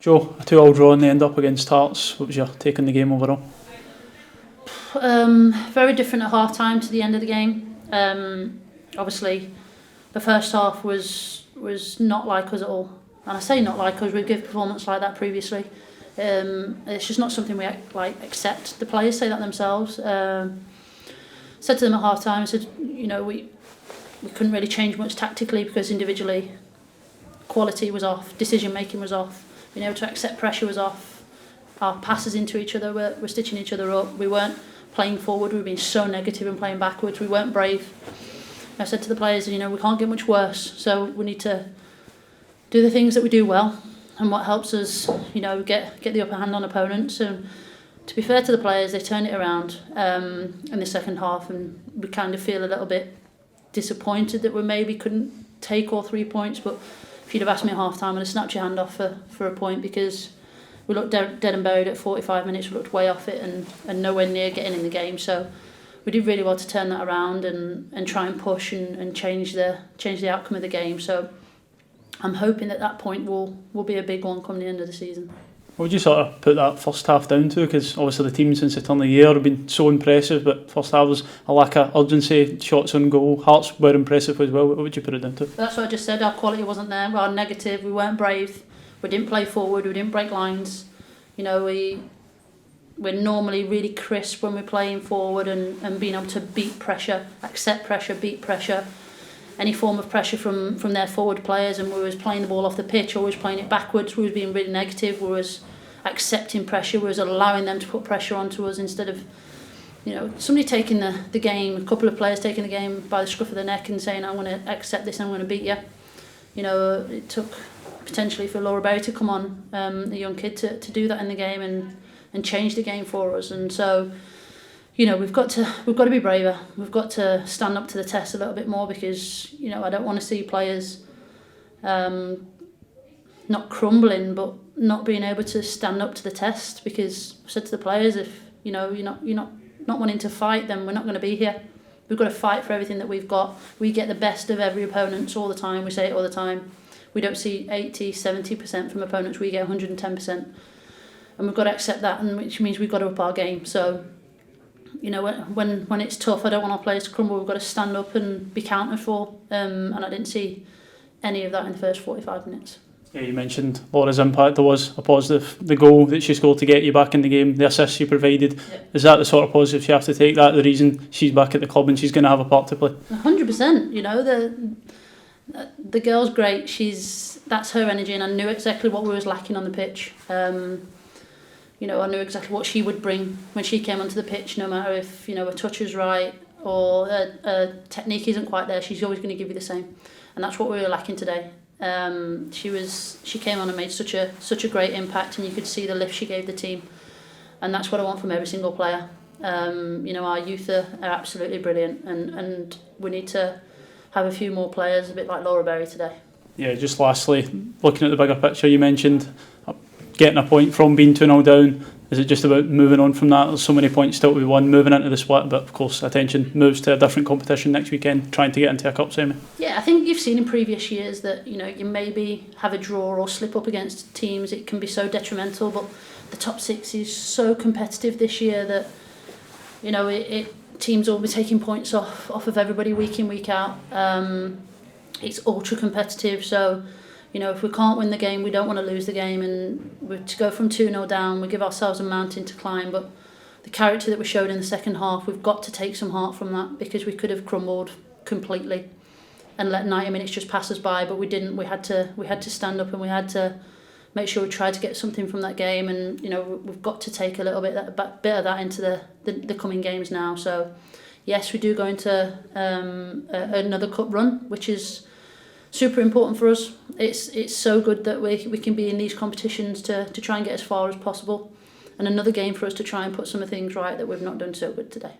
Joe, a 2-2 draw in the end up against Hearts. What was your take on the game overall? Very different at half time to the end of the game. Obviously, the first half was not like us at all. And I say not like us, we've given performance like that previously. It's just not something we accept. The players say that themselves. Said to them at half time, I said, we couldn't really change much tactically because individually quality was off, decision making was off, being able to accept pressure was off, our passes into each other were stitching each other up, we weren't playing forward, we were being so negative and playing backwards, we weren't brave. I said to the players, we can't get much worse, so we need to do the things that we do well and what helps us, get the upper hand on opponents. And to be fair to the players, they turned it around in the second half, and we kind of feel a little bit disappointed that we maybe couldn't take all 3 points. But if you'd have asked me at half time, I'd have snapped your hand off for a point, because we looked dead and buried at 45 minutes, we looked way off it and nowhere near getting in the game. So we did really well to turn that around and try and push and change the outcome of the game. So I'm hoping that point will be a big one come the end of the season. What would you sort of put that first half down to? Because obviously the team since the turn of the year have been so impressive, but first half was a lack of urgency, shots on goal. Hearts were impressive as well. What would you put it down to? That's what I just said. Our quality wasn't there. We were negative. We weren't brave. We didn't play forward. We didn't break lines. We're normally really crisp when we're playing forward and being able to beat pressure, accept pressure, beat pressure, any form of pressure from their forward players. And we was playing the ball off the pitch, always playing it backwards. We was being really negative. We was accepting pressure. We was allowing them to put pressure onto us instead of, somebody taking the game, a couple of players taking the game by the scruff of the neck and saying, I'm going to accept this and I'm going to beat you. It took potentially for Laura Berry to come on, a young kid, to do that in the game and change the game for us. And so, we've got to be braver. We've got to stand up to the test a little bit more, because I don't want to see players not crumbling, but not being able to stand up to the test. Because I've said to the players, if you're not wanting to fight, then we're not going to be here. We've got to fight for everything that we've got. We get the best of every opponent all the time. We say it all the time. We don't see 80, 70% from opponents. We get 110%. And we've got to accept that, and which means we've got to up our game. So, when it's tough, I don't want our players to crumble. We've got to stand up and be counted for. And I didn't see any of that in the first 45 minutes. Yeah, you mentioned Laura's impact. There was a positive. The goal that she scored to get you back in the game, the assist she provided. Yeah. Is that the sort of positive you have to take? That the reason she's back at the club and she's going to have a part to play? 100%. The girl's great. That's her energy, and I knew exactly what we was lacking on the pitch. I knew exactly what she would bring when she came onto the pitch. No matter if a touch is right or a technique isn't quite there, she's always going to give you the same, and that's what we were lacking today. She came on and made such a great impact, and you could see the lift she gave the team, and that's what I want from every single player. Our youth are absolutely brilliant, and we need to have a few more players a bit like Laura Berry today. Yeah, just lastly, looking at the bigger picture, you mentioned getting a point from being 2-0 down. Is it just about moving on from that? There's so many points still to be won, moving into the split, but of course attention moves to a different competition next weekend, trying to get into a cup semi. Yeah, I think you've seen in previous years that you maybe have a draw or slip up against teams. It can be so detrimental, but the top six is so competitive this year that teams will be taking points off of everybody week in, week out. It's ultra competitive, so if we can't win the game, we don't want to lose the game, and we're to go from 2-0 down, we give ourselves a mountain to climb. But the character that we showed in the second half, we've got to take some heart from that, because we could have crumbled completely and let 90 minutes just pass us by, but we didn't. We had to stand up, and we had to make sure we tried to get something from that game, and we've got to take a little bit of that into the coming games now. So yes, we do go into another cup run, which is super important for us. It's so good that we can be in these competitions to try and get as far as possible, and another game for us to try and put some of the things right that we've not done so good today.